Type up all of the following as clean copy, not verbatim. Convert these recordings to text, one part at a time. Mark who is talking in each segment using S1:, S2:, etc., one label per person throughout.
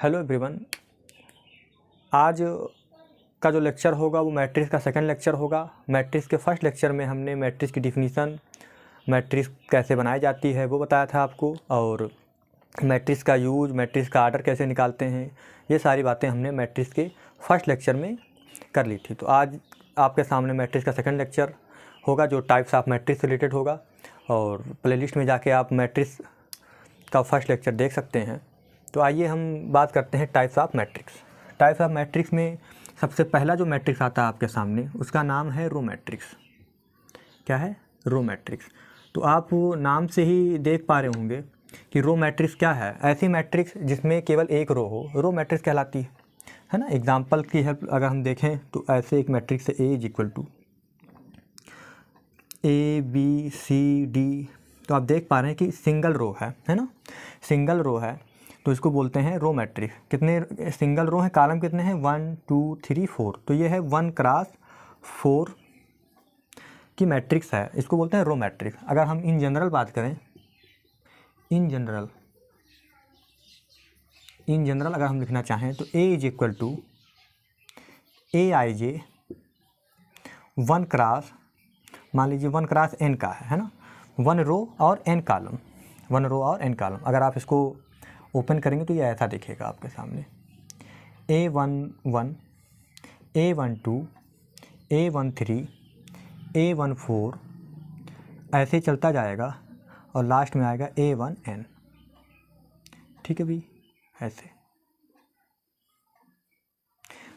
S1: Hello everyone. आज का जो लेक्चर होगा वो मैट्रिक्स का सेकंड लेक्चर होगा। मैट्रिक्स के फर्स्ट लेक्चर में हमने मैट्रिक्स की डिफिनीसन, मैट्रिक्स कैसे बनाई जाती है वो बताया था आपको, और मैट्रिक्स का यूज, मैट्रिक्स का आर्डर कैसे निकालते हैं, ये सारी बातें हमने मैट्रिक्स के फर्स्ट लेक्चर में कर ली थी। तो आज आपके सामने मैट्रिक्स का सेकंड लेक्चर होगा जो टाइप्स ऑफ मैट्रिक्स से रिलेटेड होगा, और प्लेलिस्ट में जाके आप मैट्रिक्स का फर्स्ट लेक्चर देख सकते हैं। तो आइए हम बात करते हैं types of matrix. Types of matrix में सबसे पहला जो मैट्रिक्स आता है आपके सामने, उसका नाम है रो मैट्रिक्स। क्या है? Row matrix. तो आप नाम से ही देख पा रहे होंगे कि रो मैट्रिक्स क्या है। ऐसी मैट्रिक्स जिसमें केवल एक रो हो, रो मैट्रिक्स कहलाती है ना। एग्जाम्पल की हेल्प अगर हम देखें तो ऐसे एक मैट्रिक्स है A is equal to A B C D. तो आप देख पा रहे हैं कि सिंगल रो है ना, सिंगल रो है, तो इसको बोलते हैं रो मैट्रिक्स। कितने सिंगल रो हैं, कॉलम कितने हैं, 1 2 3 4। तो ये है 1 क्रॉस 4 की मैट्रिक्स है, इसको बोलते हैं रो मैट्रिक्स। अगर हम इन जनरल बात करें, इन जनरल अगर हम लिखना चाहें तो A is equal to A I J 1 cross, मान लीजिए 1 क्रॉस n का है ना, 1 रो और n कॉलम, 1 रो और n कॉलम। अगर आप इसको ओपन करेंगे तो ये ऐसा दिखेगा आपके सामने, A11, A12, A13, A14, ऐसे चलता जाएगा और लास्ट में आएगा A1n। ठीक है भाई, ऐसे।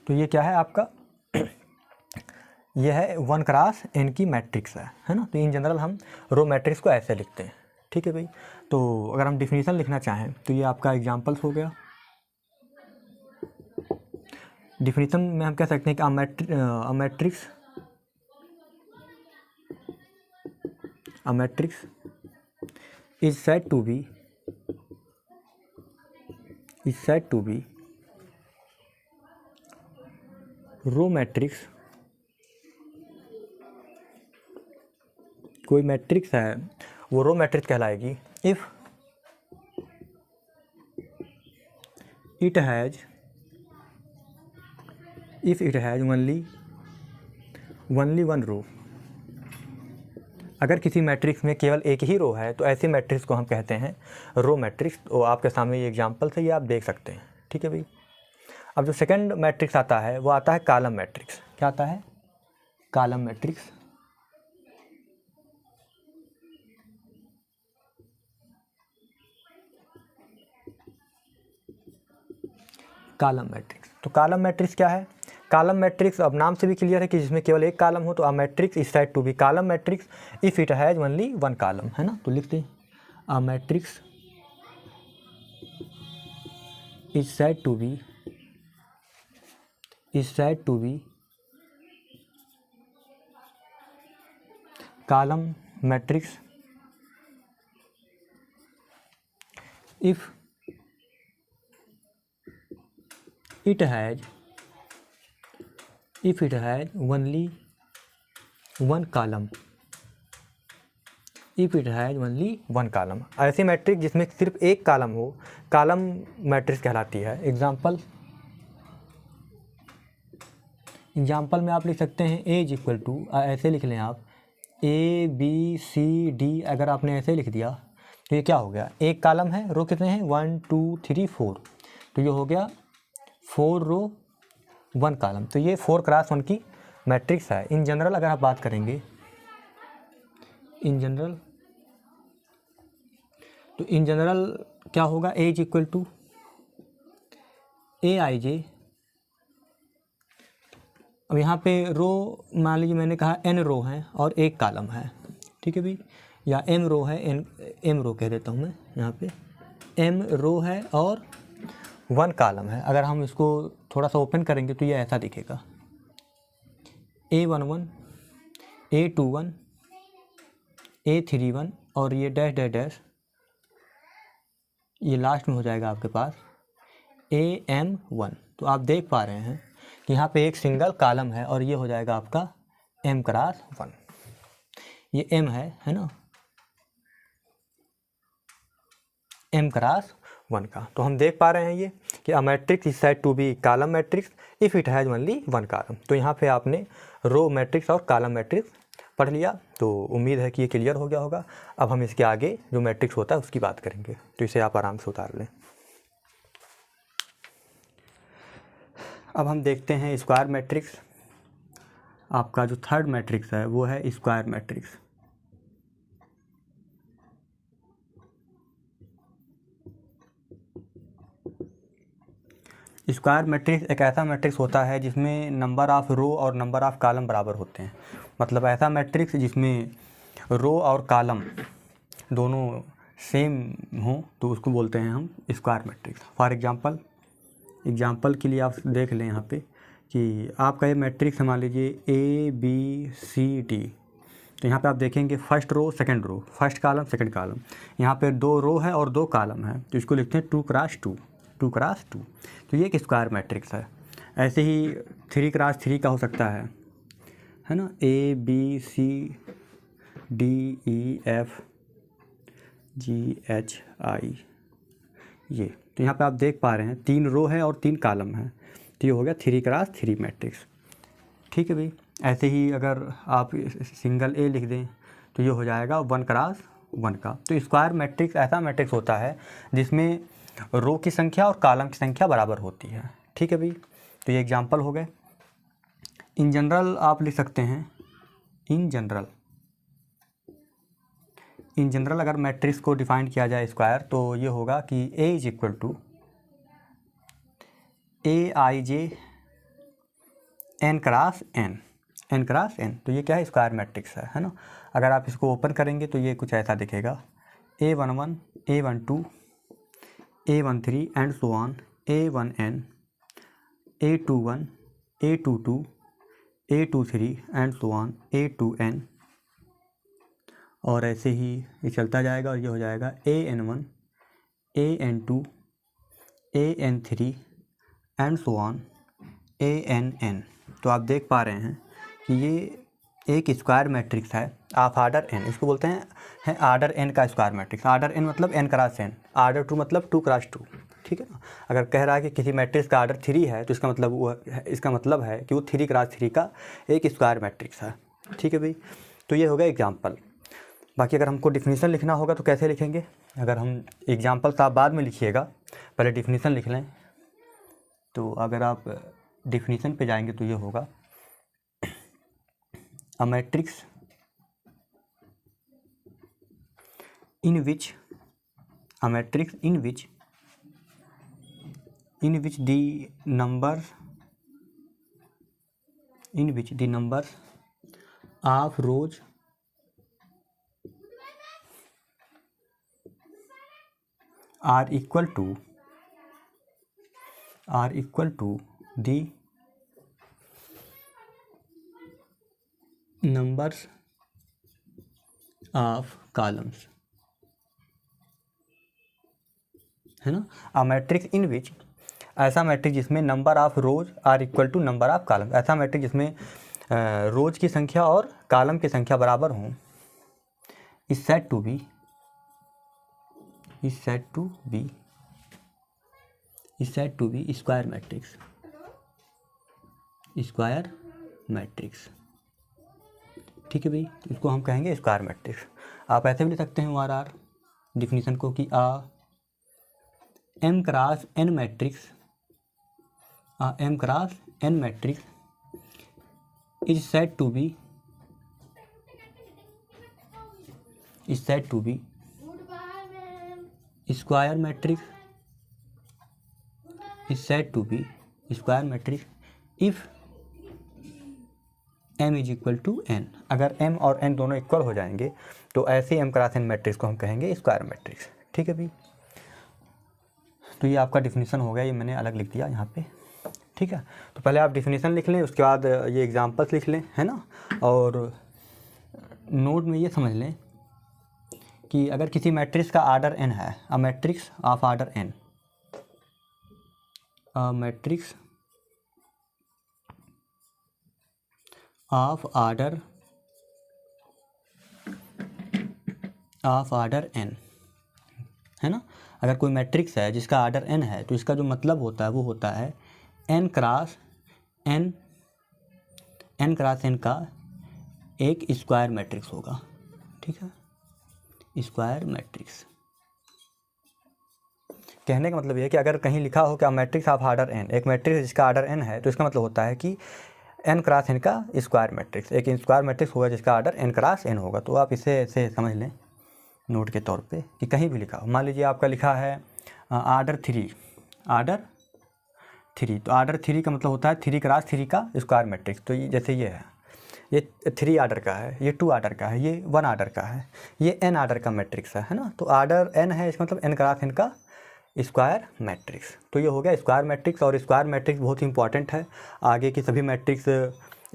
S1: तो ये क्या है आपका, ये है 1 क्रॉस n की मैट्रिक्स है ना। तो इन जनरल हम रो मैट्रिक्स को ऐसे लिखते हैं। ठीक है भाई। तो अगर हम डिफिनीसन लिखना चाहें तो ये आपका एग्जांपल्स हो गया। डिफिनीसन में हम कह सकते हैं कि a matrix is said to be row matrix. कोई मैट्रिक्स है वो रो मैट्रिक्स कहलाएगी if it has only one row. अगर किसी मैट्रिक्स में केवल एक ही रो है तो ऐसी मैट्रिक्स को हम कहते हैं रो मैट्रिक्स। तो आपके सामने ये एग्जांपल है, ये आप देख सकते हैं। ठीक है भाई। अब जो सेकंड मैट्रिक्स आता है वो आता है कॉलम मैट्रिक्स। क्या आता है? Column matrix. Column matrix. तो कॉलम मैट्रिक्स क्या है? कॉलम मैट्रिक्स अब नाम से भी क्लियर है कि जिसमें केवल एक कॉलम हो। तो a matrix is said to be column matrix if it has only one column, है ना। तो लिखते हैं a matrix is said to be column matrix if it has only one column. ऐसी मैट्रिक्स जिसमें सिर्फ एक कॉलम हो, कॉलम मैट्रिक्स कहलाती है। एग्जाम्पल में आप लिख सकते हैं ए इज इक्वल टू, ऐसे लिख लें आप, ए बी सी डी। अगर आपने ऐसे लिख दिया तो ये क्या हो गया, एक कॉलम है, रो कितने हैं, 1 2 3 4। तो ये हो गया 4 रो 1 कॉलम। तो ये 4 क्रॉस 1 की मैट्रिक्स है। इन जनरल अगर आप बात करेंगे, इन जनरल क्या होगा, ए is equal to A I जे। अब यहाँ पे रो मान लीजिए मैंने कहा n रो है और एक कॉलम है। ठीक है भाई, या m रो है, m रो कह देता हूँ मैं यहाँ पे, m रो है और 1 कॉलम है। अगर हम इसको थोड़ा सा ओपन करेंगे तो ये ऐसा दिखेगा, A11, A21, A31 और ये डैश डैश डैश, ये लास्ट में हो जाएगा आपके पास AM1। तो आप देख पा रहे हैं कि यहाँ पे एक सिंगल कॉलम है और ये हो जाएगा आपका m क्रॉस 1। ये m है ना, m क्रॉस 1 का। तो हम देख पा रहे हैं ये कि a matrix is said to be column matrix if it has only one column. तो यहाँ पे आपने रो मैट्रिक्स और कॉलम मैट्रिक्स पढ़ लिया, तो उम्मीद है कि ये क्लियर हो गया होगा। अब हम इसके आगे जो मैट्रिक्स होता है उसकी बात करेंगे, तो इसे आप आराम से उतार लें। अब हम देखते हैं स्क्वायर मैट्रिक्स। आपका जो थर्ड मैट्रिक्स है वो है स्क्वायर मैट्रिक्स। स्क्वायर मैट्रिक्स एक ऐसा मैट्रिक्स होता है जिसमें नंबर ऑफ़ रो और नंबर ऑफ़ कॉलम बराबर होते हैं। मतलब ऐसा मैट्रिक्स जिसमें रो और कॉलम दोनों सेम हों तो उसको बोलते हैं हम स्क्वायर मैट्रिक्स। फॉर एग्जांपल के लिए आप देख लें यहाँ पे कि आपका ये मैट्रिक्स मान लीजिए ABCD। तो यहाँ पे आप देखेंगे first row second row, first column second column. यहाँ पे 2 रो है और 2 कॉलम है, तो इसको लिखते हैं 2 क्रॉस 2, 2 क्रॉस 2। तो ये एक स्क्वायर मैट्रिक्स है। ऐसे ही 3 क्रॉस 3 का हो सकता है ना, ABCDEFGHI ये। तो यहाँ पे आप देख पा रहे हैं 3 रो है और 3 कॉलम है, तो ये हो गया 3 क्रॉस 3 मैट्रिक्स। ठीक है भाई। ऐसे ही अगर आप सिंगल ए लिख दें तो ये हो जाएगा 1 क्रॉस 1 का। तो स्क्वायर मैट्रिक्स ऐसा मैट्रिक्स होता है जिसमें रो की संख्या और कॉलम की संख्या बराबर होती है। ठीक है भाई। तो ये एग्जांपल हो गए। इन जनरल आप लिख सकते हैं इन जनरल अगर मैट्रिक्स को डिफाइन किया जाए स्क्वायर तो ये होगा कि A is equal to AIJ n cross n, n cross n। तो ये क्या है, स्क्वायर मैट्रिक्स है ना। अगर आप इसको ओपन करेंगे तो ये कुछ ऐसा दिखेगा, A11 A12 A13 and so on, A1n A21 A22 A23 and so on A2n, और ऐसे ही ये चलता जाएगा और ये हो जाएगा AN1 AN2 AN3 and so on ANN। तो आप देख पा रहे हैं कि ये एक स्क्वायर मैट्रिक्स है ऑफ आर्डर n। इसको बोलते हैं आर्डर n का स्क्वायर मैट्रिक्स। आर्डर n मतलब n क्रॉस n, आर्डर 2 मतलब 2 क्रॉस 2। ठीक है ना। अगर कह रहा है कि किसी मैट्रिक्स का आर्डर 3 है तो इसका मतलब है कि वो 3 क्रॉस 3 का एक स्क्वायर मैट्रिक्स है। ठीक है भाई। तो ये हो गया एग्जाम्पल। बाकी अगर हमको डिफिनीसन लिखना होगा तो कैसे लिखेंगे, अगर हम एग्जाम्पल तो आप बाद में लिखिएगा, पहले डिफिनीसन लिख लें। तो अगर आप डिफिनीसन पे जाएंगे तो ये होगा a matrix in which the number of rose are equal to the numbers of columns, है ना। अ मैट्रिक्स इन विच, ऐसा मैट्रिक्स जिसमें number of rows are equal to number of columns, ऐसा मैट्रिक्स जिसमें रोज की संख्या और कॉलम की संख्या बराबर हों, is said to be square matrix. ठीक है भाई। तो इसको हम कहेंगे स्क्वायर मैट्रिक्स। आप ऐसे भी लिख सकते हैं ORR डिफिनीसन को कि M cross n matrix is said to be square matrix if m is equal to n। अगर m और n दोनों इक्वल हो जाएंगे तो ऐसे m क्रॉस n मैट्रिक्स को हम कहेंगे स्क्वायर मैट्रिक्स। ठीक है भाई। तो ये आपका डिफिनीसन हो गया, ये मैंने अलग लिख दिया यहाँ पे। ठीक है। तो पहले आप डिफिनीसन लिख लें, उसके बाद ये एग्जांपल्स लिख लें, है ना। और नोट में ये समझ लें कि अगर किसी मैट्रिक्स का आर्डर n है, a matrix of order n, of order n, है ना। अगर कोई मैट्रिक्स है जिसका आर्डर n है तो इसका जो मतलब होता है वो होता है n क्रॉस n का एक स्क्वायर मैट्रिक्स होगा, ठीक है, स्क्वायर मैट्रिक्स। कहने का मतलब ये है कि अगर कहीं लिखा हो कि मैट्रिक्स ऑफ आर्डर n, एक मैट्रिक्स जिसका आर्डर n है, तो इसका मतलब होता है कि n क्रॉस n का स्क्वायर मैट्रिक्स, एक स्क्वायर मैट्रिक्स होगा जिसका आर्डर n क्रॉस n होगा। तो आप इसे ऐसे समझ लें नोट के तौर पे कि कहीं भी लिखा हो, मान लीजिए आपका लिखा है आर्डर 3, तो आर्डर 3 का मतलब होता है 3 क्रॉस 3 का स्क्वायर मैट्रिक्स। तो ये जैसे ये है, ये 3 आर्डर का है, ये 2 आर्डर का है, ये 1 आर्डर का है, ये n आर्डर का मैट्रिक्स है ना। तो आर्डर n है, इसका मतलब n क्रॉस n का स्क्वायर मैट्रिक्स। तो ये हो गया स्क्वायर मैट्रिक्स। और स्क्वायर मैट्रिक्स बहुत ही इंपॉर्टेंट है, आगे की सभी मैट्रिक्स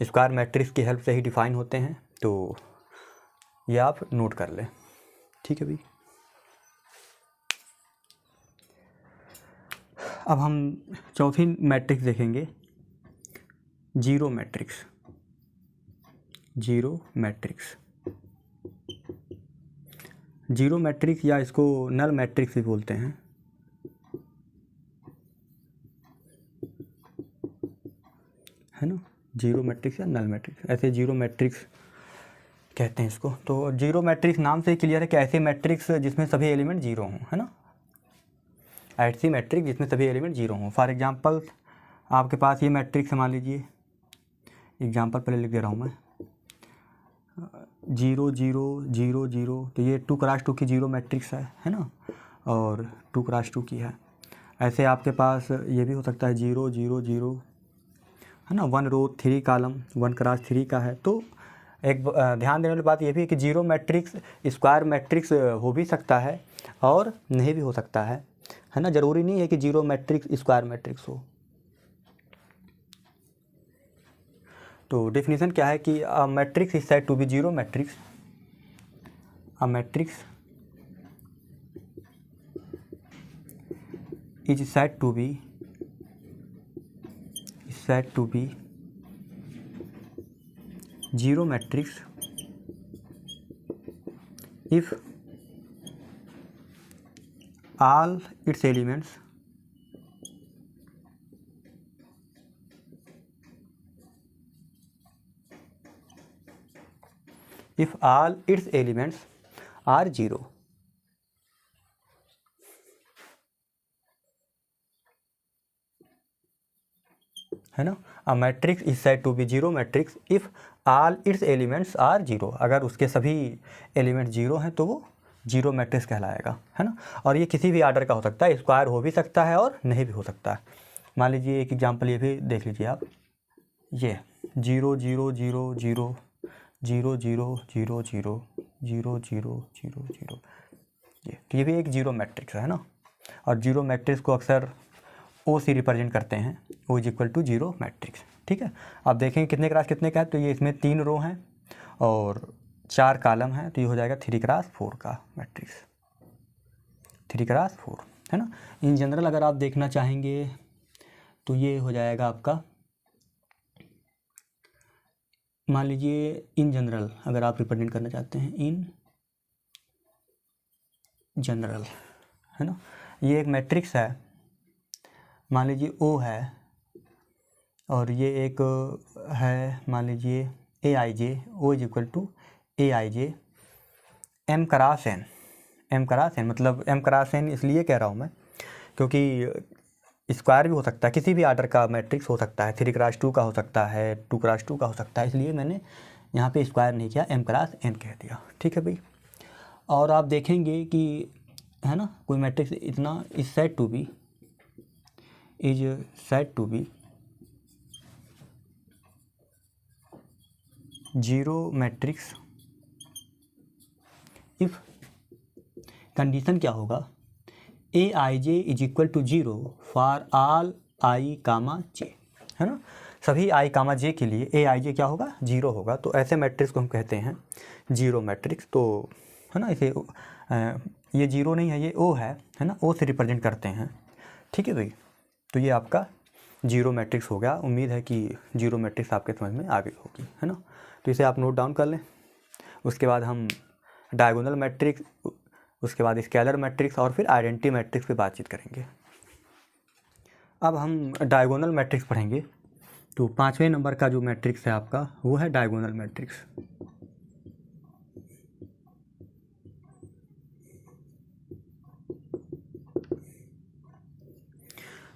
S1: स्क्वायर मैट्रिक्स की हेल्प से ही डिफाइन होते हैं। तो ये आप नोट कर लें, ठीक है भाई। अब हम चौथी मैट्रिक्स देखेंगे, जीरो मैट्रिक्स। जीरो मैट्रिक्स या इसको नल मैट्रिक्स भी बोलते हैं, है ना। जीरो मैट्रिक्स या नल मैट्रिक्स, ऐसे जीरो मैट्रिक्स कहते हैं इसको। तो जीरो मैट्रिक्स नाम से ही क्लियर है कि ऐसे मैट्रिक्स जिसमें सभी एलिमेंट जीरो हों, है ना, ऐसी मैट्रिक्स जिसमें सभी एलिमेंट जीरो हों। फॉर एग्जांपल आपके पास ये मैट्रिक्स मान लीजिए, एग्जांपल पहले लिख दे रहा हूँ मैं, 0 0 0 0। तो ये 2 क्रॉस 2 की जीरो मैट्रिक्स है ना, और 2 क्रॉस 2 की है। ऐसे आपके पास ये भी हो सकता है 0 0 0, है ना, 1 रो 3 कॉलम 1 क्रॉस 3 का है। तो एक ध्यान देने वाली बात ये भी है कि जीरो मैट्रिक्स स्क्वायर मैट्रिक्स हो भी सकता है और नहीं भी हो सकता है ना। ज़रूरी नहीं है कि जीरो मैट्रिक्स स्क्वायर मैट्रिक्स हो। तो डेफिनेशन क्या है कि a matrix is said to be zero matrix, a matrix is said to be zero matrix if all its elements are zero, है ना। A matrix is said to be zero matrix if all its elements are zero, अगर उसके सभी element zero हैं तो वो zero matrix कहलाएगा, है ना। और ये किसी भी आर्डर का हो सकता है, स्क्वायर हो भी सकता है और नहीं भी हो सकता है। मान लीजिए एक एग्जांपल ये भी देख लीजिए आप, ये 0 0 0 0 0 0 0 0 0 0 0 0, ये भी एक जीरो मैट्रिक्स है ना। और जीरो मैट्रिक्स को अक्सर ओ से रिप्रेजेंट करते हैं, O is equal to zero matrix, ठीक है। आप देखेंगे कितने क्रॉस कितने का है, तो ये इसमें 3 रो हैं और 4 कॉलम हैं, तो ये हो जाएगा 3 क्रॉस 4 का मैट्रिक्स, 3 क्रॉस 4, है ना। इन जनरल अगर आप देखना चाहेंगे तो ये हो जाएगा आपका, मान लीजिए इन जनरल अगर आप रिप्रेजेंट करना चाहते हैं, इन जनरल, है ना। ये एक मैट्रिक्स है, मान लीजिए ओ है और ये एक है, मान लीजिए A I J, O is equal to A I J M cross N, मतलब एम क्रॉस एन इसलिए कह रहा हूँ मैं क्योंकि स्क्वायर भी हो सकता है, किसी भी आर्डर का मैट्रिक्स हो सकता है, 3 क्रॉस 2 का हो सकता है, 2 क्रॉस 2 का हो सकता है, इसलिए मैंने यहाँ पे स्क्वायर नहीं किया, एम क्रॉस एन कह दिया, ठीक है भाई। और आप देखेंगे कि, है ना, कोई मैट्रिक्स इतना is said to be zero matrix if condition क्या होगा, A I J is equal to zero for all I comma J, है ना। सभी आई कामा जे के लिए ए आई जे क्या होगा, जीरो होगा। तो ऐसे मैट्रिक्स को हम कहते हैं जीरो मैट्रिक्स। तो है ना, इसे ये जीरो नहीं है, ये ओ है ना, ओ से रिप्रेजेंट करते हैं, ठीक है भाई। तो ये आपका जीरो मैट्रिक्स हो गया। उम्मीद है कि जीरो मैट्रिक्स आपके समझ में आ गई होगी, है ना। तो इसे आप नोट डाउन कर लें। उसके बाद हम डायगोनल मैट्रिक्स उसके बाद स्केलर मैट्रिक्स और फिर आइडेंटिटी मैट्रिक्स पे बातचीत करेंगे। अब हम डायगोनल मैट्रिक्स पढ़ेंगे। तो 5वें नंबर का जो मैट्रिक्स है आपका वो है डायगोनल मैट्रिक्स।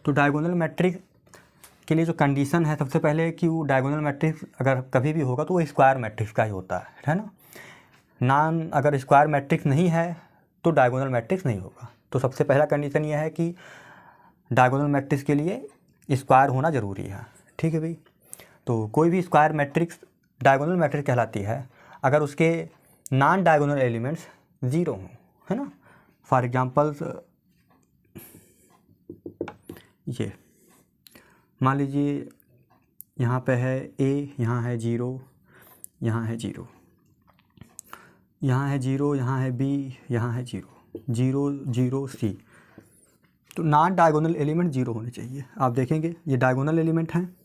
S1: तो डायगोनल मैट्रिक्स के लिए जो कंडीशन है, सबसे पहले कि वो डायगोनल मैट्रिक्स अगर कभी भी होगा तो वो स्क्वायर मैट्रिक्स का ही होता है ना। अगर स्क्वायर मैट्रिक्स नहीं है तो डायगोनल मैट्रिक्स नहीं होगा। तो सबसे पहला कंडीशन ये है कि डायगोनल मैट्रिक्स के लिए स्क्वायर होना ज़रूरी है। ठीक है भाई। तो कोई भी स्क्वायर मैट्रिक्स डायगोनल मैट्रिक्स कहलाती है अगर उसके नॉन डायगोनल एलिमेंट्स ज़ीरो हों, है ना। फॉर एग्जांपल्स ये मान लीजिए यहाँ पे है ए, यहाँ है ज़ीरो, यहाँ है ज़ीरो, यहाँ है ज़ीरो, यहाँ है बी, यहाँ है ज़ीरो, ज़ीरो ज़ीरो सी। तो नॉन डायगोनल एलिमेंट ज़ीरो होने चाहिए। आप देखेंगे ये डायगोनल एलिमेंट हैं,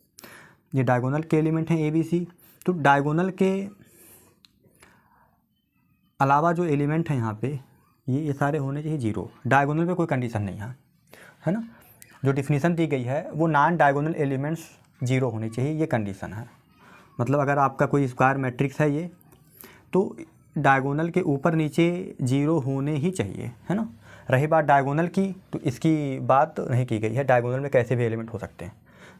S1: ये डायगोनल के एलिमेंट हैं ए बी सी। तो डायगोनल के अलावा जो एलिमेंट हैं यहाँ पे ये सारे होने चाहिए ज़ीरो। डायगोनल पे कोई कंडीशन नहीं है ना। जो डिफिनीसन दी गई है वो नॉन डायगोनल एलिमेंट्स ज़ीरो होने चाहिए, ये कंडीशन है। मतलब अगर आपका कोई स्क्वायर मैट्रिक्स है ये, तो डायगोनल के ऊपर नीचे ज़ीरो होने ही चाहिए, है ना। रही बात डायगोनल की, तो इसकी बात नहीं की गई है। डायगोनल में कैसे भी एलिमेंट हो सकते हैं,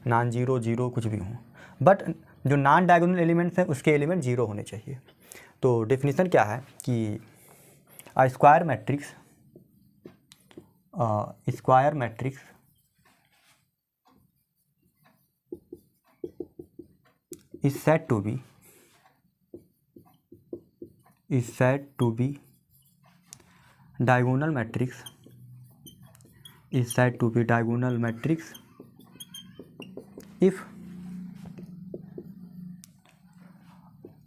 S1: नॉन ज़ीरो ज़ीरो कुछ भी हों, बट जो नॉन डायगोनल एलिमेंट्स हैं उसके एलिमेंट ज़ीरो होने चाहिए। तो डेफिनेशन क्या है कि square matrix is said to be diagonal matrix if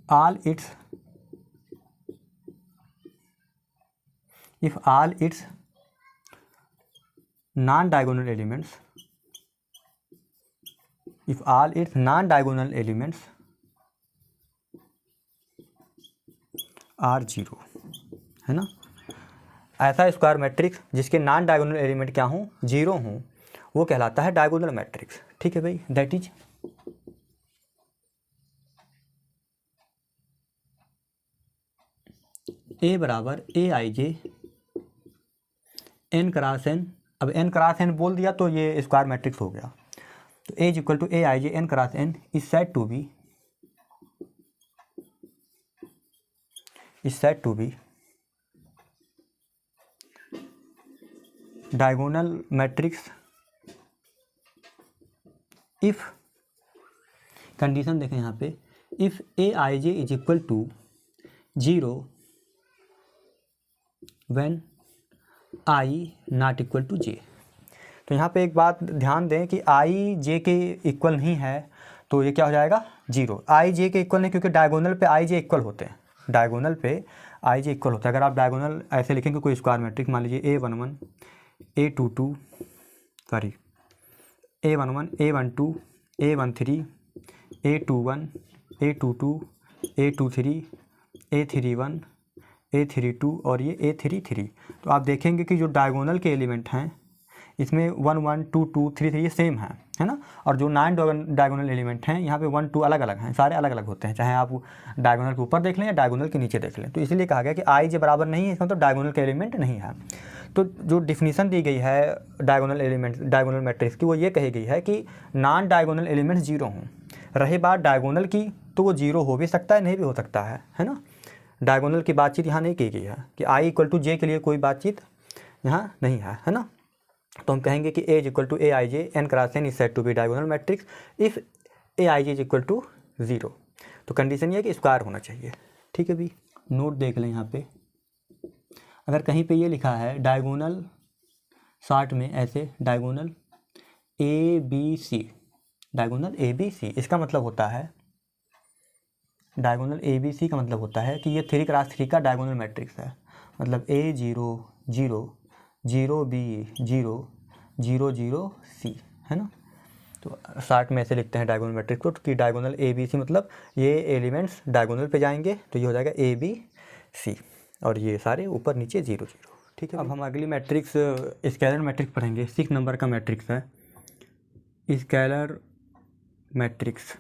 S1: all its non-diagonal elements are zero, है ना। ऐसा स्क्वायर मैट्रिक्स जिसके नॉन डायगोनल एलिमेंट क्या हों, ज़ीरो हों, वो कहलाता है डायगोनल मैट्रिक्स। ठीक है भाई। दैट इज ए बराबर A I J N cross N. अब एन क्रॉस एन बोल दिया तो ये स्क्वायर मैट्रिक्स हो गया। तो A is equal to A I J N cross N is said to be diagonal matrix if, condition देखें यहाँ पे, if A I J is equal to zero when I not equal to J. तो यहाँ पे एक बात ध्यान दें कि आई जे के इक्वल नहीं है तो ये क्या हो जाएगा, ज़ीरो। आई जे के इक्वल नहीं, क्योंकि डायगोनल पे आई जे इक्वल होते हैं, डायगोनल पे आई जे इक्वल होता है। अगर आप डायगोनल ऐसे लिखेंगे कोई स्क्वायर मैट्रिक्स, मान लीजिए A11 A22 sorry A11 A12 A13 A21 A22 A23 A31 A32 और ये A33। तो आप देखेंगे कि जो डायगोनल के एलिमेंट हैं इसमें 1 1 2 2 3 3 ये सेम है ना। और जो नॉन डायगोनल एलिमेंट हैं यहाँ पे 1 2 अलग अलग हैं, सारे अलग अलग होते हैं, चाहे आप डायगोनल के ऊपर देख लें या डायगोनल के नीचे देख लें। तो इसलिए कहा गया कि आई जे बराबर नहीं है, इसका मतलब डायगोनल के एलिमेंट नहीं है। तो जो डिफिनीसन दी गई है डायगोनल मैट्रिक्स की, वो ये कही गई है कि नॉन डायगोनल एलिमेंट्स ज़ीरो हों। रही बात डायगोनल की, तो वो ज़ीरो हो भी सकता है, नहीं भी हो सकता है ना। डायगोनल की बातचीत यहाँ नहीं की गई है कि आई इक्वल टू जे के लिए कोई बातचीत यहाँ नहीं है ना। तो हम कहेंगे कि A is equal to A I J N cross N is said to be diagonal matrix if A I J is equal to zero. तो कंडीशन ये है कि स्क्वायर होना चाहिए। ठीक है भी। नोट देख लें यहाँ पे, अगर कहीं पे ये लिखा है डायगोनल, शॉर्ट में ऐसे diagonal A B C, diagonal A B C, इसका मतलब होता है, डायगोनल ए बी सी का मतलब होता है कि ये 3 क्रॉस 3 का डायगोनल मैट्रिक्स है। मतलब A 0 0 0 B 0 0 0 C, है ना। तो शॉर्ट में ऐसे लिखते हैं डायगोनल मैट्रिक्स को कि डायगोनल ए बी सी, मतलब ये एलिमेंट्स डायगोनल पे जाएंगे तो ये हो जाएगा A B C और ये सारे ऊपर नीचे 0 0। ठीक है। अब हम अगली मैट्रिक्स स्केलर मैट्रिक्स पढ़ेंगे। 6 नंबर का मैट्रिक्स है स्केलर मैट्रिक्स।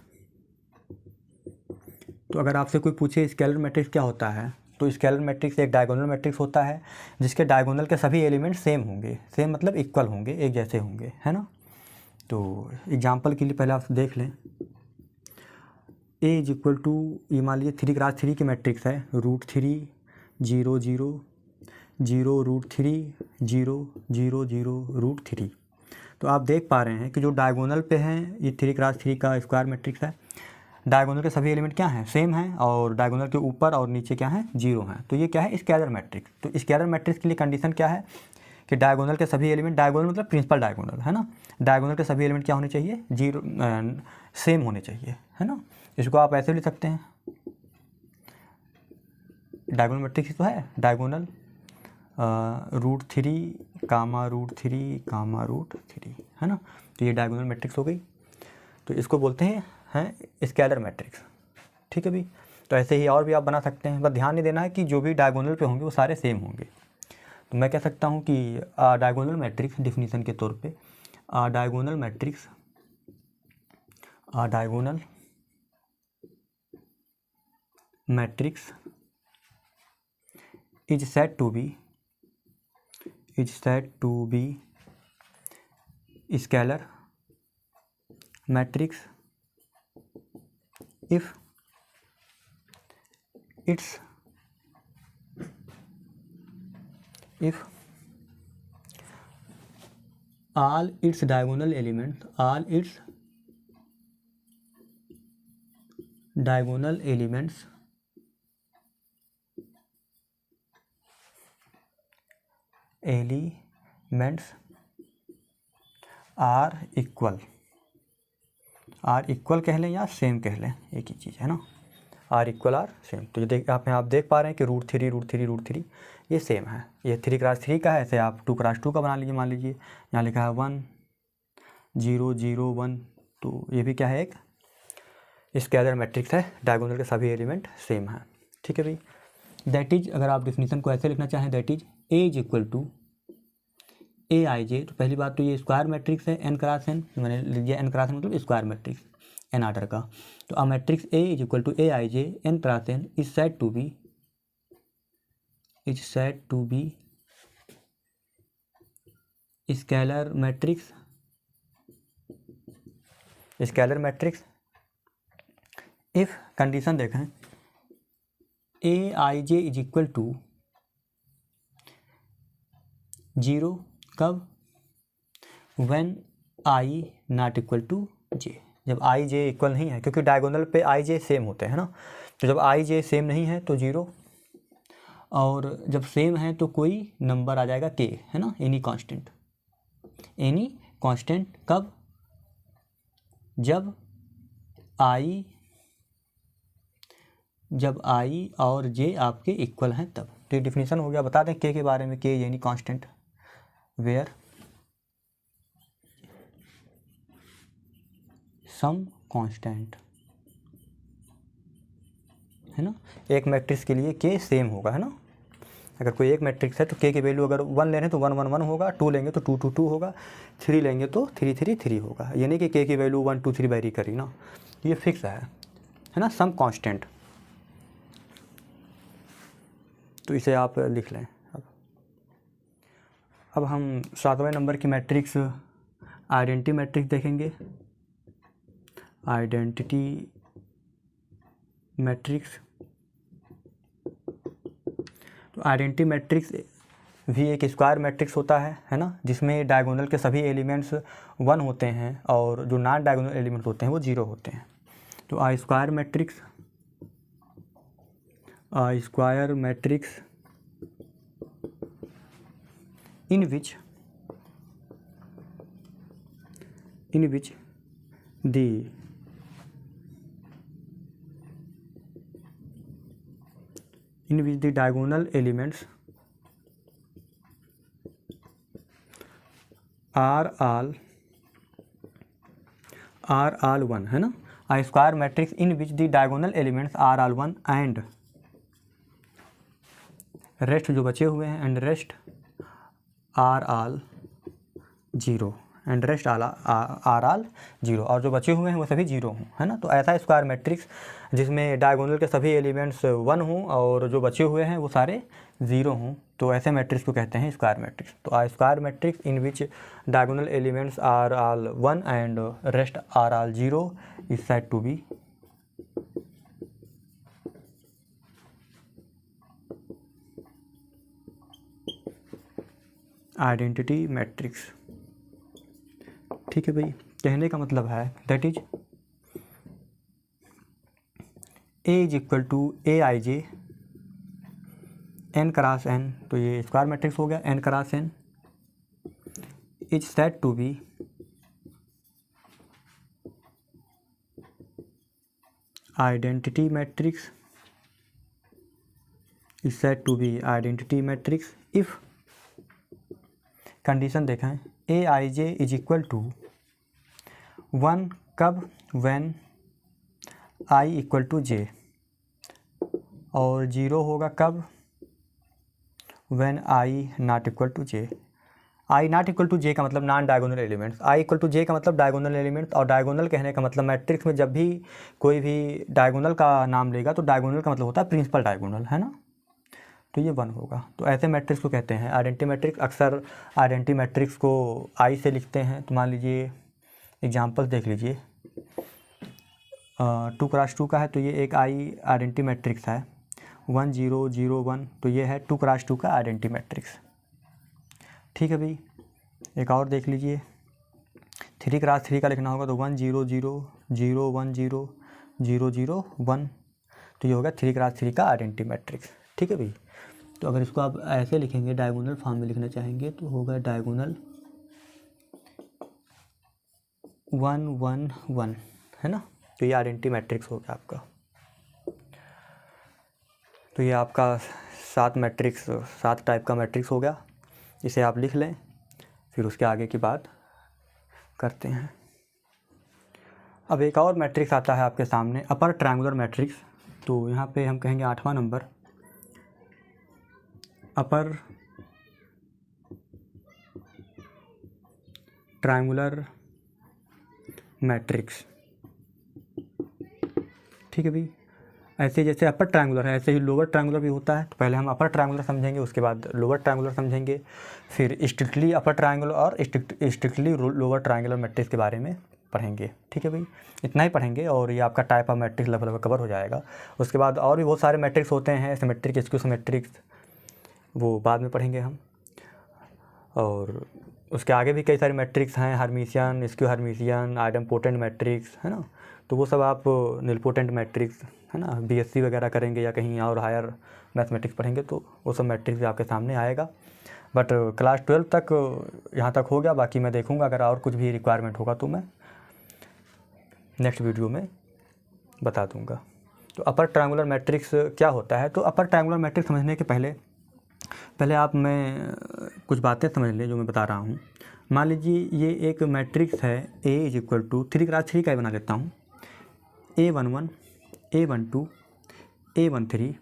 S1: तो अगर आपसे कोई पूछे स्केलर मैट्रिक्स क्या होता है, तो स्केलर मैट्रिक्स एक डायगोनल मैट्रिक्स होता है जिसके डायगोनल के सभी एलिमेंट सेम होंगे। सेम मतलब इक्वल होंगे, एक जैसे होंगे, है ना। तो एग्जांपल के लिए पहले आप देख लें। ए इज इक्वल टू, ये मान लीजिए 3x3 की मैट्रिक्स है, √3 0 0 0 √3 0 0 0 √3। तो आप देख पा रहे हैं कि जो डायगोनल पे हैं, ये 3x3 का स्क्वायर मैट्रिक्स है, डायगोनल के सभी एलिमेंट क्या हैं, सेम हैं, और डायगोनल के ऊपर और नीचे क्या है, 0 हैं। तो ये क्या है, स्केलर मैट्रिक्स। तो स्केलर मैट्रिक्स के लिए कंडीशन क्या है कि डायगोनल के सभी एलिमेंट, डायगोनल मतलब प्रिंसिपल डायगोनल, है ना, डायगोनल के सभी एलिमेंट क्या होने चाहिए, 0 सेम होने चाहिए, है ना। इसको आप ऐसे लिख सकते हैं, डायगोनल मैट्रिक्स तो है, डायगोनल √3 √3 √3, है ना। तो ये डायगोनल मैट्रिक्स हो गई। तो इसको बोलते हैं स्केलर मैट्रिक्स, ठीक है भी। तो ऐसे ही और भी आप बना सकते हैं, बस ध्यान नहीं देना है कि जो भी डायगोनल पे होंगे वो सारे सेम होंगे। तो मैं कह सकता हूँ कि डायगोनल मैट्रिक्स डिफिनीशन के तौर पे, diagonal matrix, diagonal matrix is said to be scalar matrix if all its diagonal elements are equal कह लें या सेम कह लें, एक ही चीज़ है ना, आर इक्वल आर सेम। तो ये आप देख पा रहे हैं कि √3 ये सेम है। ये 3x3 का है, ऐसे आप 2x2 का बना लीजिए। मान लीजिए यहाँ लिखा है 1 0 0 1, तो ये भी क्या है, एक स्केलर मैट्रिक्स है, डायगोनल के सभी एलिमेंट सेम हैं, ठीक है भाई। दैट इज, अगर आप डेफिनेशन को ऐसे लिखना चाहें, that is A is equal to AIJ। तो पहली बात तो ये स्क्वायर मैट्रिक्स है, n क्रॉस n, मैंने लिया n क्रॉस n मतलब स्क्वायर मैट्रिक्स n आर्डर का। तो a matrix A is equal to AIJ n cross n is said to be scalar matrix if, condition देखें, AIJ इज इक्वल टू 0 कब, when I not equal to j, जब I j equal नहीं है, क्योंकि diagonal पे I j same होते हैं ना। तो जब I j सेम नहीं है तो 0, और जब सेम है तो कोई नंबर आ जाएगा k, है ना, एनी कांस्टेंट कब, जब I और j आपके इक्वल हैं तब। तो ये डिफिनीशन हो गया। बता दें k के बारे में, k यानी कांस्टेंट, वेयर सम कांस्टेंट, है ना। एक मैट्रिक्स के लिए k सेम होगा, है ना। अगर कोई एक मैट्रिक्स है तो k की वैल्यू अगर 1 ले रहे हैं तो 1 1 1 होगा, 2 लेंगे तो 2 2 2 होगा, 3 लेंगे तो 3 3 3 होगा। ये नहीं कि k की वैल्यू 1 2 3 वेरी करी ना, ये फिक्स है ना, सम कांस्टेंट। तो इसे आप लिख लें। अब हम 7वें नंबर की मैट्रिक्स आइडेंटिटी मैट्रिक्स देखेंगे। आइडेंटिटी मैट्रिक्स, तो आइडेंटिटी मैट्रिक्स भी एक स्क्वायर मैट्रिक्स होता है ना, जिसमें डायगोनल के सभी एलिमेंट्स 1 होते हैं और जो नॉन डायगोनल एलिमेंट होते हैं वो 0 होते हैं। तो square matrix in which the diagonal elements are all 1, है ना। a square matrix in which the diagonal elements are all 1 and rest जो बचे हुए हैं, and rest are all zero and rest are all zero, और जो बचे हुए हैं वो सभी जीरो हों, है ना। तो ऐसा स्क्वायर मैट्रिक्स जिसमें डायगोनल के सभी एलिमेंट्स 1 हों और जो बचे हुए हैं वो सारे ज़ीरो हों, तो ऐसे मैट्रिक्स को कहते हैं स्क्वायर मैट्रिक्स। तो a square matrix in which diagonal elements are all 1 and rest are all zero is said to be identity matrix. ठीक है भाई, कहने का मतलब है that is A is equal to A I J N cross N, तो ये square matrix हो गया N cross N, is said to be identity matrix, is said to be identity matrix if condition देखें A I J is equal to 1 कब, when I equal to J, और 0 होगा कब, when I not equal to J. I not equal to J का मतलब non diagonal elements, I equal to J का मतलब diagonal elements, और diagonal कहने का मतलब मैट्रिक्स में जब भी कोई भी डायगोनल का नाम लेगा तो डायगोनल का मतलब होता है प्रिंसिपल डायगोनल, है ना। तो ये 1 होगा, तो ऐसे मैट्रिक्स को कहते हैं आइडेंटिटी मैट्रिक्स। अक्सर आइडेंटिटी मैट्रिक्स को आई से लिखते हैं, तो मान लीजिए एग्जांपल्स देख लीजिए, 2 क्रॉस 2 का है तो ये एक आई आइडेंटिटी मैट्रिक्स है, 1 0 0 1, तो ये है 2 क्रॉस 2 का आइडेंटिटी मैट्रिक्स। ठीक है भाई, एक और देख लीजिए, 3 क्रॉस 3 का लिखना होगा तो 1 0 0 0 1 0 0 0 1, तो ये होगा 3 क्रॉस 3 का आइडेंटिटी मैट्रिक्स। ठीक है भाई, तो अगर इसको आप ऐसे लिखेंगे, डायगोनल फॉर्म में लिखना चाहेंगे तो होगा डायगोनल 1 1 1, है ना। तो ये आइडेंटिटी मैट्रिक्स हो गया आपका। तो ये आपका 7 मैट्रिक्स, 7 टाइप का मैट्रिक्स हो गया, इसे आप लिख लें, फिर उसके आगे की बात करते हैं। अब एक और मैट्रिक्स आता है आपके सामने, अपर ट्रायंगुलर मैट्रिक्स। तो यहाँ पे हम कहेंगे 8वां नंबर, अपर ट्रायंगुलर मैट्रिक्स। ठीक है भाई, ऐसे जैसे अपर ट्रायंगुलर है ऐसे ही लोअर ट्रायंगुलर भी होता है। तो पहले हम अपर ट्रायंगुलर समझेंगे, उसके बाद लोअर ट्रायंगुलर समझेंगे, फिर स्ट्रिक्टली अपर ट्रायंगुलर और स्ट्रिक्टली लोअर ट्रायंगुलर मैट्रिक्स के बारे में पढ़ेंगे। ठीक है भाई, इतना ही पढ़ेंगे और ये आपका टाइप ऑफ मैट्रिक्स लगभग कवर हो जाएगा। उसके बाद और भी बहुत सारे मैट्रिक्स होते हैं, सिमेट्रिक, स्क्यू सिमेट्रिक्स, वो बाद में पढ़ेंगे हम। और उसके आगे भी कई सारे मैट्रिक्स हैं, Hermitian, skew Hermitian, idempotent matrix, है ना। तो वो सब आप निलपोटेंट मैट्रिक्स, है ना, बीएससी वगैरह करेंगे या कहीं और हायर मैथमेटिक्स पढ़ेंगे तो वो सब मैट्रिक्स भी आपके सामने आएगा। बट क्लास 12 तक यहाँ तक हो गया, बाकी मैं देखूँगा अगर और कुछ भी रिक्वायरमेंट होगा तो मैं नेक्स्ट वीडियो में बता दूँगा। तो अपर ट्रायंगुलर मैट्रिक्स क्या होता है, तो अपर ट्रायंगुलर मैट्रिक्स समझने के पहले आप मैं कुछ बातें समझ लें जो मैं बता रहा हूँ। मान लीजिए ये एक मैट्रिक्स है, A is equal to 3 cross 3 का बना लेता हूँ, A11 A12 A13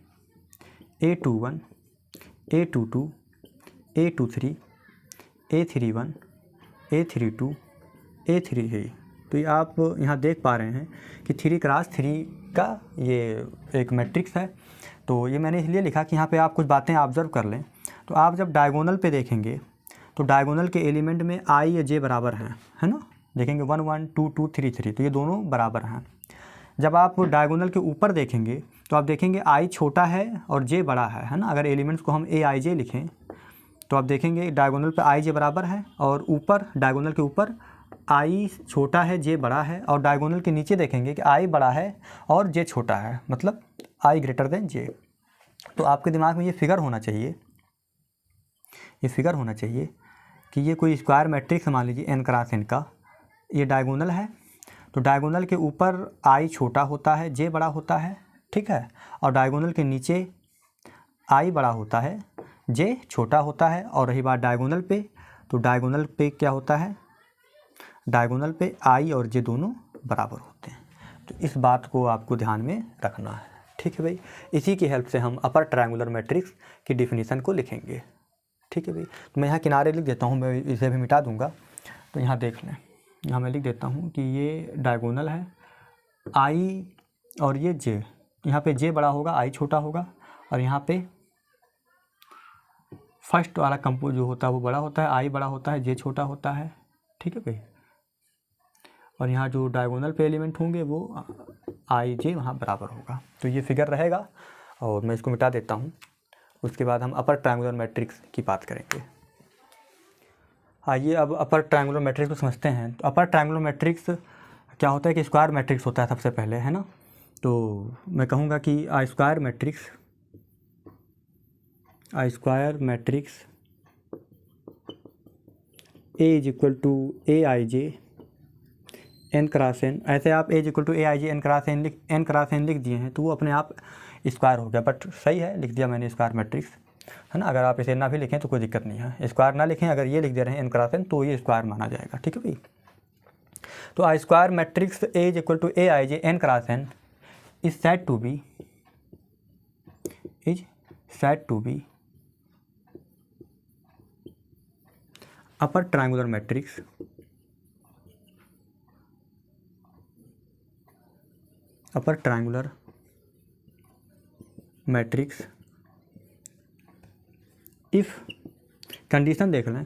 S1: A21 A22 A23 A31 A32 A33। तो ये आप यहाँ देख पा रहे हैं कि 3 क्रॉस 3 का ये एक मैट्रिक्स है। तो ये मैंने इसलिए लिखा कि यहाँ पे आप कुछ बातें ऑब्जर्व कर लें। तो आप जब डायगोनल पे देखेंगे तो डायगोनल के एलिमेंट में आई या जे बराबर हैं, है ना। देखेंगे 1 1 2 2 3 3, तो ये दोनों बराबर हैं। जब आप डायगोनल के ऊपर देखेंगे तो आप देखेंगे आई छोटा है और जे बड़ा है ना। अगर एलिमेंट्स को हम ए आई जे लिखें तो आप देखेंगे डायगोनल पे आई जे बराबर है, और ऊपर डायगोनल के ऊपर आई छोटा है जे बड़ा है, और डायगोनल के नीचे देखेंगे कि आई बड़ा है और जे छोटा है, मतलब आई ग्रेटर देन जे। तो आपके दिमाग में ये फिगर होना चाहिए, कि ये कोई स्क्वायर मैट्रिक्स मान लीजिए n क्रॉस n का, ये डायगोनल है। तो डायगोनल के ऊपर आई छोटा होता है, जे बड़ा होता है, ठीक है, और डायगोनल के नीचे आई बड़ा होता है, जे छोटा होता है। और रही बात डायगोनल पे, तो डायगोनल पे क्या होता है, डायगोनल पे आई और जे दोनों बराबर होते हैं। तो इस बात को आपको ध्यान में रखना है, ठीक है भाई। इसी की हेल्प से हम अपर ट्रायंगुलर मैट्रिक्स की डिफिनीशन को लिखेंगे। ठीक है भाई। तो मैं यहाँ किनारे लिख देता हूँ, मैं इसे भी मिटा दूँगा। तो यहाँ देख लें, यहाँ मैं लिख देता हूँ कि ये डायगोनल है आई और ये जे, यहाँ पे जे बड़ा होगा आई छोटा होगा, और यहाँ पे फर्स्ट वाला कंपोज जो होता है वो बड़ा होता है, आई बड़ा होता है, जे छोटा होता है, ठीक है भाई। और यहाँ जो डायगोनल पे एलिमेंट होंगे वो आई जे वहाँ बराबर होगा। तो ये फिगर रहेगा और मैं इसको मिटा देता हूँ। उसके बाद हम अपर ट्रायंगुलर मैट्रिक्स की बात करेंगे। आइए अब अपर ट्रायंगुलर मैट्रिक्स को समझते हैं। तो अपर ट्रायंगुलर मैट्रिक्स क्या होता है कि स्क्वायर मैट्रिक्स होता है सबसे पहले, है ना। तो मैं कहूँगा कि a square matrix A is equal to A I J N cross N. ऐसे आप A is equal to A I J N cross N लिख दिए हैं तो वो अपने आप स्क्वायर हो गया। बट सही है, लिख दिया मैंने स्क्वायर मैट्रिक्स, है ना। अगर आप इसे ना भी लिखें तो कोई दिक्कत नहीं है, स्क्वायर ना लिखें, अगर ये लिख दे रहे हैं एन क्रॉस एन तो ये स्क्वायर माना जाएगा, ठीक है भाई। तो a square matrix A is equal to A I J N cross N is said to be upper triangular matrix if condition देख लें,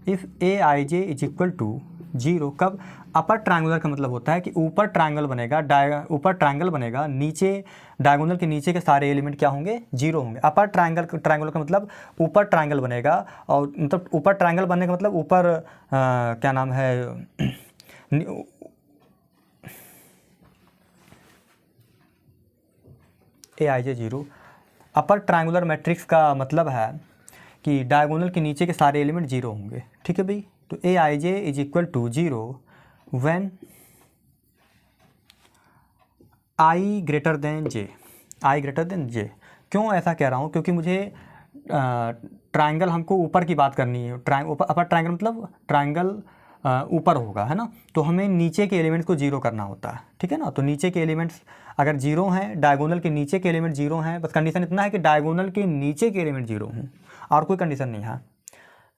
S1: if A I J is equal to 0। कब? अपर ट्रायंगुलर का मतलब होता है कि ऊपर triangle बनेगा, नीचे डायगोनल के नीचे के सारे एलिमेंट क्या होंगे? 0 होंगे। अपर ट्रायंगुलर का मतलब ऊपर ट्रायंगल बनेगा, और मतलब ऊपर ट्रायंगल बनने का मतलब ऊपर क्या नाम है ए I J 0। Upper triangular matrix का मतलब है कि डायगोनल के नीचे के सारे एलिमेंट 0 होंगे, ठीक है भाई। तो A I J is equal to 0 when I greater than J. क्यों ऐसा कह रहा हूँ? क्योंकि मुझे ट्रायंगल हमको ऊपर की बात करनी है। अपर ट्रायंगल मतलब ट्रायंगल ऊपर होगा, है ना। तो हमें नीचे के एलिमेंट्स को 0 करना होता है, ठीक है ना। तो नीचे के एलिमेंट्स अगर 0 हैं, डायगोनल के नीचे के एलिमेंट 0 हैं, बस कंडीशन इतना है कि डायगोनल के नीचे के एलिमेंट 0 हों, और कोई कंडीशन नहीं है।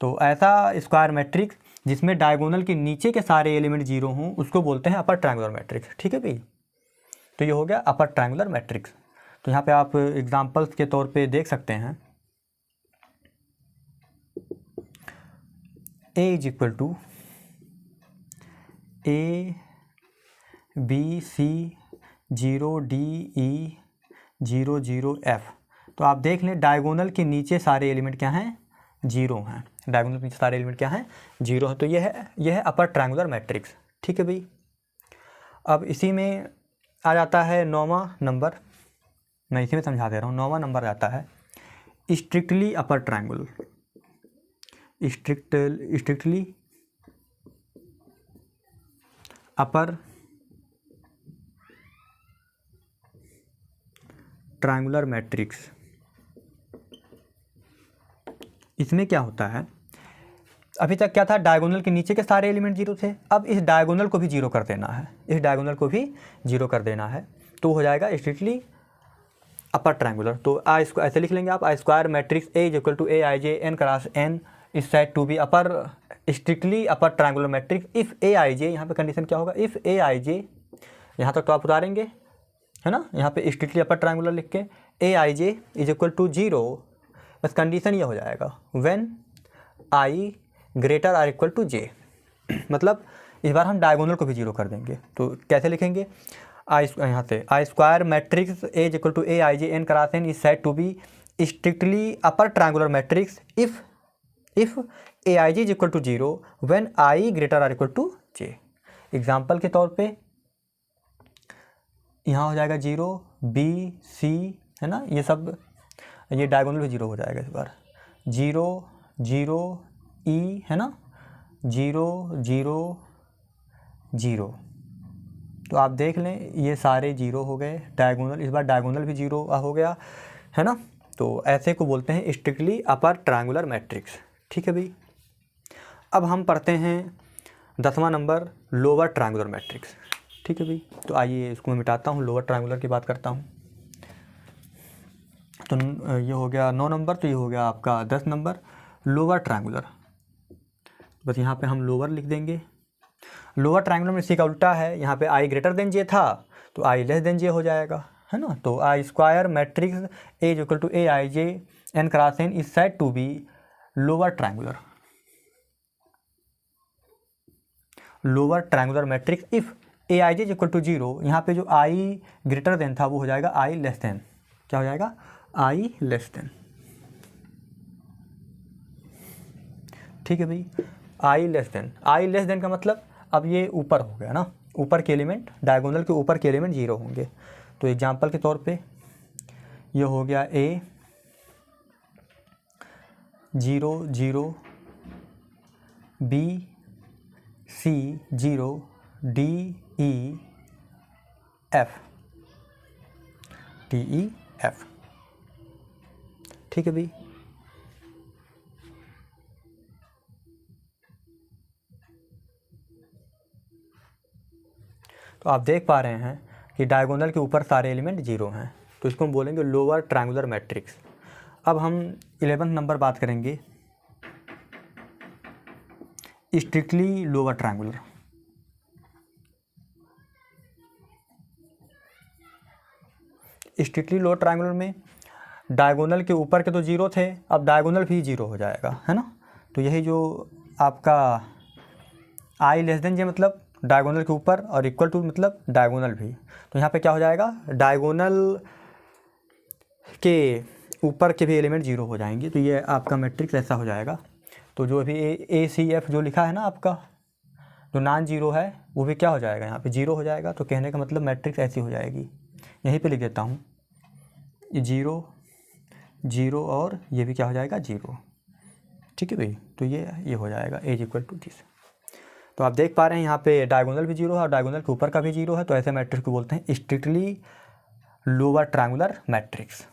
S1: तो ऐसा स्क्वायर मैट्रिक्स जिसमें डायगोनल के नीचे के सारे एलिमेंट 0 हों उसको बोलते हैं अपर ट्रायंगुलर मैट्रिक्स, ठीक है भाई। तो ये हो गया अपर ट्रायंगुलर मैट्रिक्स। तो यहाँ पे आप एग्जांपल्स के तौर पे देख सकते हैं, A is equal to A B C 0 D E 0 0 F. तो आप देख लें डायगोनल के नीचे सारे एलिमेंट क्या हैं? 0 हैं। डायगोनल के नीचे सारे एलिमेंट क्या हैं? 0 है। तो यह है अपर ट्रायंगुलर मैट्रिक्स, ठीक है भाई। अब इसी में आ जाता है 9वां नंबर, मैं इसी में समझा दे रहा हूँ। 9वां नंबर आता है strictly upper triangular. Strictly upper triangular matrix. इसमें क्या होता है, अभी तक क्या था? डायगोनल के नीचे के सारे एलिमेंट 0 थे। अब इस डायगोनल को भी 0 कर देना है, तो हो जाएगा स्ट्रिक्टली अपर ट्रायंगुलर। तो इसको ऐसे लिख लेंगे आप, a square matrix A is equal to A I J N cross N is said to be upper strictly upper triangular matrix if A I J. यहाँ पे कंडीशन क्या होगा? इफ़ ए आई जे, यहाँ तक तो आप उतारेंगे, है ना। यहाँ पे स्ट्रिक्टली अपर ट्रायंगुलर लिख के A I J is equal to 0, बस कंडीशन ये हो जाएगा when I greater or equal to J. मतलब इस बार हम डायगोनल को भी 0 कर देंगे। तो कैसे लिखेंगे? यहाँ से a square matrix A is equal to A I J N cross N is said to be strictly upper triangular matrix if A I J is equal to 0 when I greater or equal to J. Example के तौर पे यहाँ हो जाएगा 0 B सी, है ना। ये सब, ये डायगोनल भी 0 हो जाएगा इस बार। 0 0 ई, है ना। 0 0 0। तो आप देख लें ये सारे 0 हो गए। डायगोनल, इस बार डायगोनल भी 0 हो गया, है ना। तो ऐसे को बोलते हैं स्ट्रिक्टली अपर ट्रायंगुलर मैट्रिक्स, ठीक है भाई। अब हम पढ़ते हैं 10वां नंबर लोअर ट्रायंगुलर मैट्रिक्स, ठीक है भाई। तो आइए इसको मैं मिटाता हूँ, लोअर ट्रायंगुलर की बात करता हूँ। तो ये हो गया 9 नंबर, तो ये हो गया आपका 10 नंबर। लोअर ट्रायंगुलर, बस यहाँ पे हम लोअर लिख देंगे। लोअर ट्रायंगुलर में इसी का उल्टा है, यहाँ पे आई ग्रेटर देन जे था तो आई लेस देन जे हो जाएगा, है ना। तो a square matrix A is equal to A I J N cross N is said to be lower triangular, lower triangular matrix if A I J is equal to 0। यहाँ पे जो आई greater then था वो हो जाएगा आई less than, क्या हो जाएगा, आई लेस देन। ठीक है भाई, आई लेस देन, आई लेस देन का मतलब अब ये ऊपर हो गया ना, ऊपर के एलिमेंट, डायगोनल के ऊपर के एलिमेंट 0 होंगे। तो एग्जांपल के तौर पे ये हो गया A 0 0, B C 0, D E F, D E F. ठीक है भाई, तो आप देख पा रहे हैं कि डायगोनल के ऊपर सारे एलिमेंट 0 हैं, तो इसको हम बोलेंगे लोअर ट्रायंगुलर मैट्रिक्स। अब हम 11 नंबर बात करेंगे, strictly lower triangular. Strictly lower triangular में डायगोनल के ऊपर के तो 0 थे, अब डायगोनल भी 0 हो जाएगा, है ना। तो यही जो आपका आई लेस देन जे मतलब डायगोनल के ऊपर और इक्वल टू मतलब डायगोनल भी, तो यहाँ पे क्या हो जाएगा, डायगोनल के ऊपर के भी एलिमेंट 0 हो जाएंगे। तो ये आपका मैट्रिक्स ऐसा हो जाएगा। तो जो अभी ए सी एफ जो लिखा है ना आपका, जो नॉन जीरो है वो भी क्या हो जाएगा, यहाँ पे 0 हो जाएगा। तो कहने का मतलब मैट्रिक्स ऐसी हो जाएगी, यहीं पे लिख देता हूँ, 0 0 और ये भी क्या हो जाएगा, 0। ठीक है भाई, तो ये हो जाएगा एज इक्वल टू दिस। तो आप देख पा रहे हैं यहाँ पे डायगोनल भी 0 है और डायगोनल के ऊपर का भी 0 है, तो ऐसे मैट्रिक्स को बोलते हैं स्ट्रिक्टली लोअर ट्रायंगुलर मैट्रिक्स।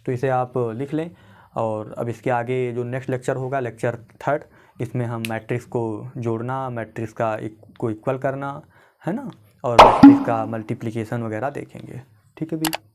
S1: तो इसे आप लिख लें। और अब इसके आगे जो नेक्स्ट लेक्चर होगा, लेक्चर 3, इसमें हम मैट्रिक्स को जोड़ना, मैट्रिक्स को इक्वल करना, है ना, और मैट्रिक्स का मल्टीप्लिकेशन वगैरह देखेंगे। ठीक है भाई।